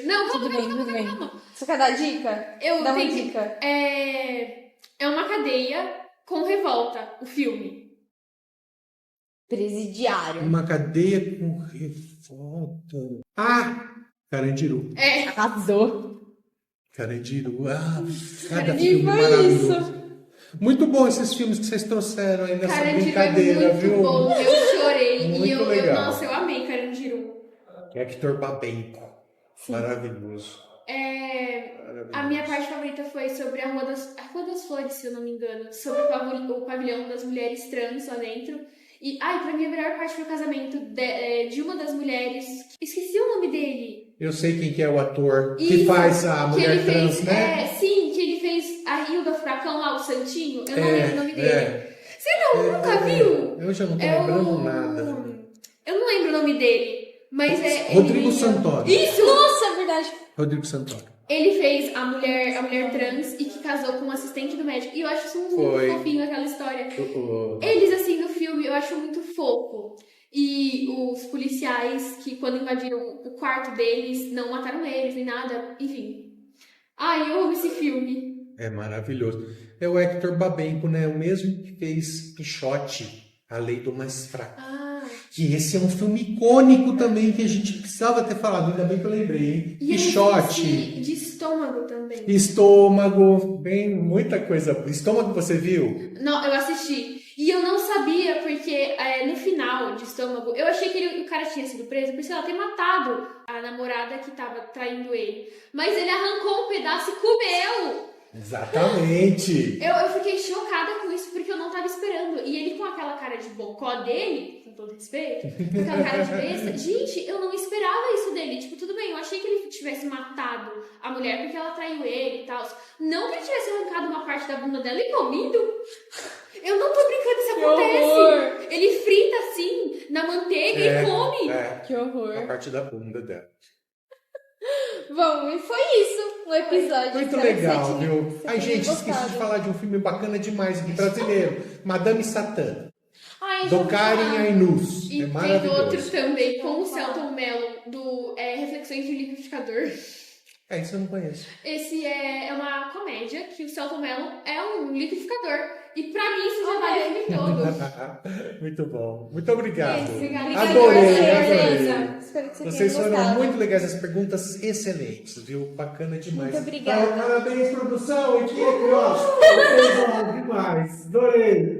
Não, Tudo bem, tudo bem. calma. Você quer dar dica? Eu Dá uma tenho- dica. É uma cadeia com revolta, o filme. Presidiário. Uma cadeia com revolta. Ah! Carandiru. Arrasou. Carandiru. Ah, cada Carandiru, filme foi maravilhoso. Muito bom esses filmes que vocês trouxeram aí nessa Carandiru brincadeira, é muito viu? bom. Eu chorei. Muito e eu, legal. nossa, eu amei Carandiru. Hector Babenco. Maravilhoso. A minha parte favorita foi sobre a Rua das Flores, se eu não me engano. Sobre o pavilhão das mulheres trans lá dentro. E, pra mim, a melhor parte foi o casamento de uma das mulheres. Esqueci o nome dele. Eu sei quem que é o ator que Isso, faz a que mulher ele trans, fez, né? Sim, que ele fez a Hilda Furacão lá, o Santinho. Eu não lembro o nome dele. Você nunca viu? Eu já não tô É lembrando o... nada. Eu não lembro o nome dele. Mas Rodrigo ele... Santoro. Isso! Nossa, é verdade. Rodrigo Santoro. Ele fez a mulher trans e que casou com um assistente do médico. E eu acho isso muito Foi. fofinho, aquela história. Eles, assim, no filme, eu acho muito fofo. E os policiais que, quando invadiram o quarto deles, não mataram eles nem nada. Enfim. Eu amo esse filme. É maravilhoso. É o Hector Babenco, né? O mesmo que fez Quixote, A Lei do Mais Fraco. Que esse é um filme icônico também, que a gente precisava ter falado, ainda bem que eu lembrei, hein? E Quixote. de estômago também. Estômago, bem, muita coisa. Estômago você viu? Não, eu assisti. E eu não sabia, porque no final de Estômago, eu achei que o cara tinha sido preso por, sei lá, ter matado a namorada que tava traindo ele. Mas ele arrancou um pedaço e comeu! Exatamente. Eu fiquei chocada com isso, porque eu não tava esperando. E ele com aquela cara de bocó dele, com todo respeito, com aquela cara de besta. Gente, eu não esperava isso dele. Tipo, tudo bem, eu achei que ele tivesse matado a mulher porque ela traiu ele e tal. Não que ele tivesse arrancado uma parte da bunda dela e comido. Eu não tô brincando, isso acontece. Ele frita assim, na manteiga e come. Que horror. A parte da bunda dela. Bom, e foi isso o episódio. Muito Espero que legal, você tenha- viu? você Ai, tenha gente, esqueci gostado. de falar de um filme bacana demais aqui, brasileiro. Madame Satã, Ai, do gente, Karen Ainus. E É tem maravilhoso. outro também, com o Celton Mello, do Reflexões de um Liquidificador. Isso eu não conheço. Esse é uma comédia que o Celton Mello é um liquidificador. E pra mim isso já vale o filme todo. Muito bom. Muito obrigado. Obrigada. Adorei, Beleza. adorei. Espero que você Vocês tenha foram gostado. muito legais, as perguntas excelentes, viu? Bacana demais. Muito obrigada. Parabéns, produção, equipe, ó. Vocês vão demais. Adorei.